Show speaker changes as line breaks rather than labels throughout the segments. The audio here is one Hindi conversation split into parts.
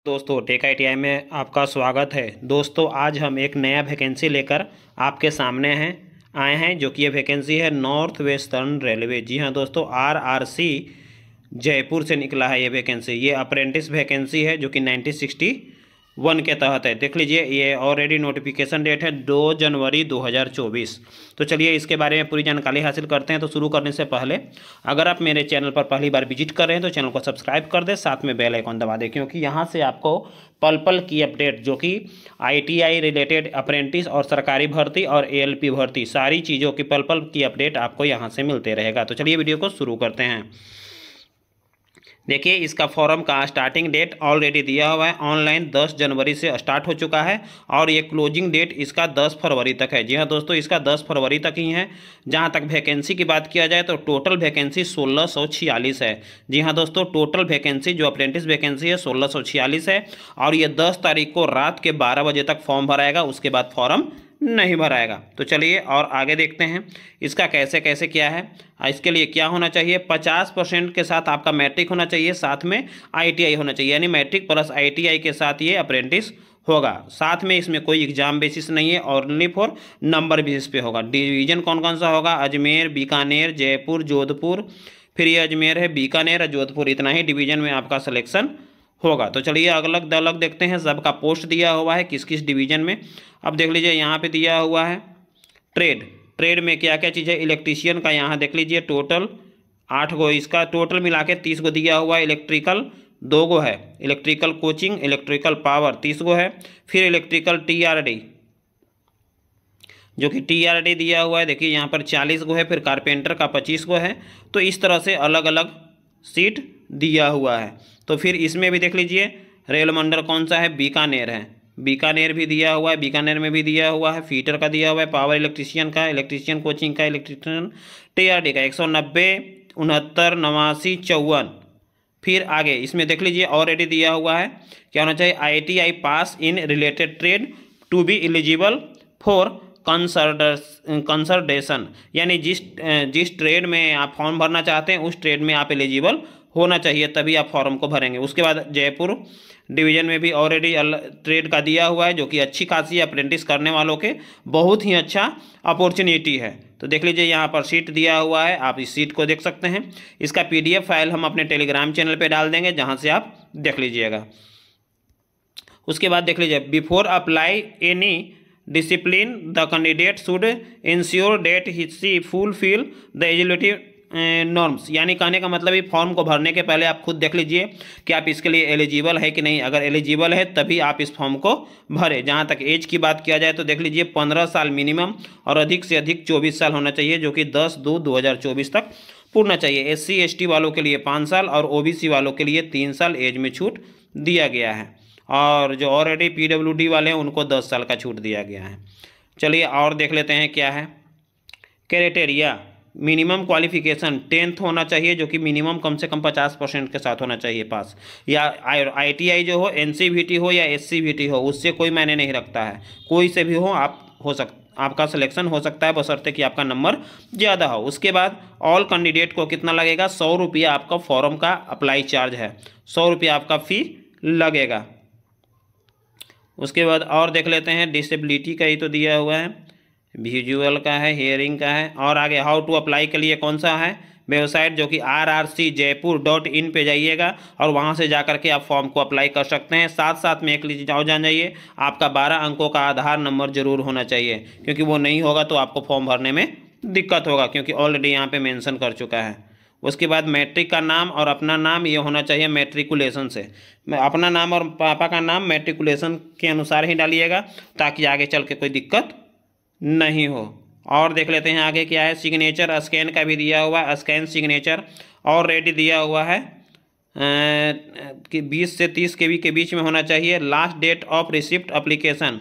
दोस्तों टेक ITI में आपका स्वागत है। दोस्तों आज हम एक नया वैकेंसी लेकर आपके सामने आए हैं जो कि ये वैकेंसी है नॉर्थ वेस्टर्न रेलवे। जी हाँ दोस्तों, RRC जयपुर से निकला है ये वैकेंसी। ये अप्रेंटिस वैकेंसी है जो कि 1961 के तहत है। देख लीजिए, ये ऑलरेडी नोटिफिकेशन डेट है 2 जनवरी 2024। तो चलिए इसके बारे में पूरी जानकारी हासिल करते हैं। तो शुरू करने से पहले अगर आप मेरे चैनल पर पहली बार विजिट कर रहे हैं तो चैनल को सब्सक्राइब कर दें, साथ में बेल आइकॉन दबा दें, क्योंकि यहाँ से आपको पल पल की अपडेट जो कि ITI रिलेटेड अप्रेंटिस और सरकारी भर्ती और ALP भर्ती सारी चीज़ों की पल पल की अपडेट आपको यहाँ से मिलते रहेगा। तो चलिए वीडियो को शुरू करते हैं। देखिए, इसका फॉर्म का स्टार्टिंग डेट ऑलरेडी दिया हुआ है। ऑनलाइन 10 जनवरी से स्टार्ट हो चुका है और ये क्लोजिंग डेट इसका 10 फरवरी तक है। जी हाँ दोस्तों, इसका 10 फरवरी तक ही है। जहाँ तक वैकेंसी की बात किया जाए तो टोटल वैकेंसी 1646 है। जी हाँ दोस्तों, टोटल वैकेंसी जो अप्रेंटिस वैकेंसी है 1646 है और ये 10 तारीख को रात के 12 बजे तक फॉर्म भराएगा, उसके बाद फॉर्म नहीं भराएगा। तो चलिए और आगे देखते हैं इसका कैसे कैसे क्या है। इसके लिए क्या होना चाहिए, 50% के साथ आपका मैट्रिक होना चाहिए, साथ में ITI होना चाहिए, यानी मैट्रिक प्लस ITI के साथ ये अप्रेंटिस होगा। साथ में इसमें कोई एग्जाम बेसिस नहीं है, ओनली फॉर नंबर बेसिस पे होगा। डिवीजन कौन कौन सा होगा, अजमेर, बीकानेर, जयपुर, जोधपुर, फिर ये अजमेर है, बीकानेर और जोधपुर, इतना ही डिवीजन में आपका सिलेक्शन होगा। तो चलिए अलग अलग देखते हैं। सबका पोस्ट दिया हुआ है किस किस डिवीजन में। अब देख लीजिए, यहाँ पे दिया हुआ है ट्रेड में क्या क्या चीज़ है। इलेक्ट्रीशियन का यहाँ देख लीजिए टोटल 8 गो, इसका टोटल मिला के 30 गो दिया हुआ है। इलेक्ट्रिकल 2 गो है, इलेक्ट्रिकल कोचिंग, इलेक्ट्रिकल पावर 30 गो है। फिर इलेक्ट्रिकल TRD जो कि TRD दिया हुआ है, देखिए यहाँ पर 40 गो है। फिर कारपेंटर का 25 गो है। तो इस तरह से अलग अलग सीट दिया हुआ है। तो फिर इसमें भी देख लीजिए रेल मंडल कौन सा है, बीकानेर है, बीकानेर भी दिया हुआ है, बीकानेर में भी दिया हुआ है। फीटर का दिया हुआ है, पावर इलेक्ट्रीशियन का, इलेक्ट्रीशियन कोचिंग का, इलेक्ट्रीशियन TRD का 190, 69, 89, 54। फिर आगे इसमें देख लीजिए ऑलरेडी दिया हुआ है क्या होना चाहिए, ITI pass in related trade to be eligible for consultation, यानी जिस ट्रेड में आप फॉर्म भरना चाहते हैं उस ट्रेड में आप एलिजिबल होना चाहिए, तभी आप फॉर्म को भरेंगे। उसके बाद जयपुर डिवीजन में भी ऑलरेडी ट्रेड का दिया हुआ है, जो कि अच्छी खासी अप्रेंटिस करने वालों के बहुत ही अच्छा अपॉर्चुनिटी है। तो देख लीजिए यहाँ पर सीट दिया हुआ है, आप इस सीट को देख सकते हैं। इसका PDF फाइल हम अपने टेलीग्राम चैनल पे डाल देंगे, जहाँ से आप देख लीजिएगा। उसके बाद देख लीजिए, before apply any discipline the candidate should ensure date he fulfil the eligibility norms, यानी कहने का मतलब ही फॉर्म को भरने के पहले आप खुद देख लीजिए कि आप इसके लिए एलिजिबल है कि नहीं। अगर एलिजिबल है तभी आप इस फॉर्म को भरें। जहां तक एज की बात किया जाए तो देख लीजिए 15 साल मिनिमम और अधिक से अधिक 24 साल होना चाहिए, जो कि 10/2/2024 तक पूर्णना चाहिए। SC ST वालों के लिए 5 साल और OBC वालों के लिए 3 साल एज में छूट दिया गया है, और जो ऑलरेडी PWD वाले हैं उनको 10 साल का छूट दिया गया है। चलिए और देख लेते हैं क्या है क्राइटेरिया। मिनिमम क्वालिफिकेशन 10th होना चाहिए, जो कि मिनिमम कम से कम 50% के साथ होना चाहिए पास, या ITI जो हो, NCVT हो या SCVT हो, उससे कोई मायने नहीं रखता है। कोई से भी हो आपका सिलेक्शन हो सकता है, बशर्ते कि आपका नंबर ज़्यादा हो। उसके बाद ऑल कैंडिडेट को कितना लगेगा, 100 रुपया आपका फॉर्म का अप्लाई चार्ज है, 100 रुपया आपका फ़ी लगेगा। उसके बाद और देख लेते हैं, डिसेबिलिटी का ही तो दिया हुआ है, विजुअल का है, हियरिंग का है। और आगे हाउ टू अप्लाई के लिए कौन सा है, वेबसाइट जो कि rrcjaipur.in पे जाइएगा और वहाँ से जाकर के आप फॉर्म को अप्लाई कर सकते हैं। साथ साथ में एक लीजिए जान जाइए, आपका 12 अंकों का आधार नंबर जरूर होना चाहिए, क्योंकि वो नहीं होगा तो आपको फॉर्म भरने में दिक्कत होगा, क्योंकि ऑलरेडी यहाँ पे मेंशन कर चुका है। उसके बाद मैट्रिक का नाम और अपना नाम ये होना चाहिए मैट्रिकुलेशन से। अपना नाम और पापा का नाम मैट्रिकुलेशन के अनुसार ही डालिएगा, ताकि आगे चल के कोई दिक्कत नहीं हो। और देख लेते हैं आगे क्या है, सिग्नेचर स्कैन का भी दिया हुआ है, स्कैन सिग्नेचर और रेडी दिया हुआ है कि 20 से 30 KB के बीच में होना चाहिए। Last date of receipt application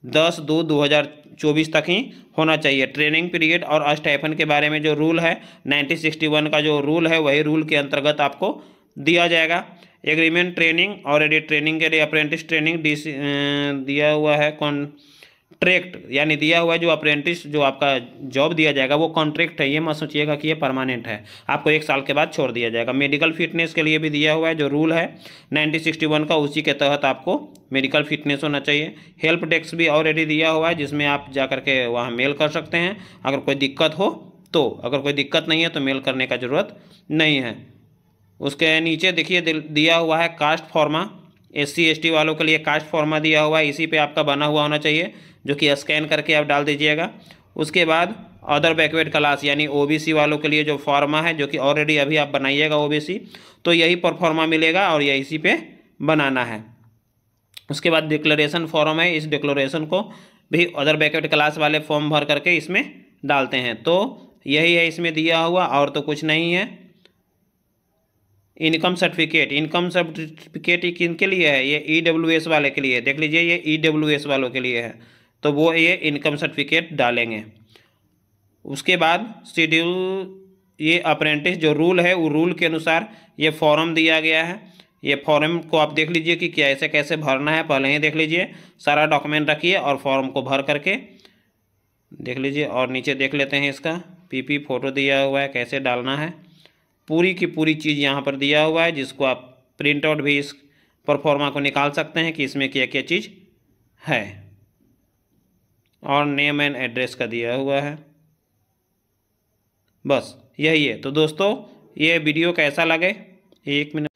10/2/2024 तक ही होना चाहिए। ट्रेनिंग पीरियड और स्टाइपेंड के बारे में जो रूल है 1961 का जो रूल है, वही रूल के अंतर्गत आपको दिया जाएगा। एग्रीमेंट ट्रेनिंग ऑलरेडी ट्रेनिंग के लिए अप्रेंटिस ट्रेनिंग दिया हुआ है। कॉन्ट्रैक्ट यानी दिया हुआ है जो अप्रेंटिस जो आपका जॉब दिया जाएगा वो कॉन्ट्रैक्ट है, ये मत सोचिएगा कि ये परमानेंट है, आपको 1 साल के बाद छोड़ दिया जाएगा। मेडिकल फिटनेस के लिए भी दिया हुआ है जो रूल है 1961 का, उसी के तहत आपको मेडिकल फिटनेस होना चाहिए। हेल्प डेस्क भी ऑलरेडी दिया हुआ है जिसमें आप जा करके वहाँ मेल कर सकते हैं अगर कोई दिक्कत हो तो, अगर कोई दिक्कत नहीं है तो मेल करने का ज़रूरत नहीं है। उसके नीचे देखिए दिया हुआ है कास्ट फॉर्मा, SC ST वालों के लिए कास्ट फॉर्मा दिया हुआ है, इसी पे आपका बना हुआ होना चाहिए जो कि स्कैन करके आप डाल दीजिएगा। उसके बाद अदर बैकवर्ड क्लास यानी OBC वालों के लिए जो फॉर्मा है जो कि ऑलरेडी अभी आप बनाइएगा OBC, तो यही पर फॉर्मा मिलेगा और यही इसी पे बनाना है। उसके बाद डिक्लेरेशन फॉर्म है, इस डिक्लेरेशन को भी अदर बैकवर्ड क्लास वाले फॉर्म भर करके इसमें डालते हैं। तो यही है इसमें दिया हुआ और तो कुछ नहीं है। इनकम सर्टिफिकेट किनके लिए है? ये EWS वाले के लिए है, देख लीजिए ये EWS वालों के लिए है, तो वो ये इनकम सर्टिफिकेट डालेंगे। उसके बाद शेड्यूल, ये अप्रेंटिस जो रूल है वो रूल के अनुसार ये फॉर्म दिया गया है। ये फॉर्म को आप देख लीजिए कि कैसे कैसे भरना है, पहले ही देख लीजिए, सारा डॉक्यूमेंट रखिए और फॉर्म को भर करके देख लीजिए। और नीचे देख लेते हैं इसका PP फोटो दिया हुआ है, कैसे डालना है, पूरी की पूरी चीज़ यहाँ पर दिया हुआ है, जिसको आप प्रिंट आउट भी इस परफॉर्मा को निकाल सकते हैं कि इसमें क्या क्या चीज़ है। और नेम एंड एड्रेस का दिया हुआ है, बस यही है। तो दोस्तों ये वीडियो कैसा लगे, 1 मिनट,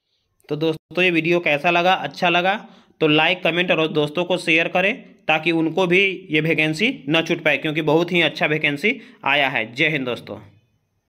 तो दोस्तों ये वीडियो कैसा लगा, अच्छा लगा तो लाइक कमेंट और दोस्तों को शेयर करें ताकि उनको भी ये वैकेंसी न छूट पाए, क्योंकि बहुत ही अच्छा वैकेंसी आया है। जय हिंद दोस्तों।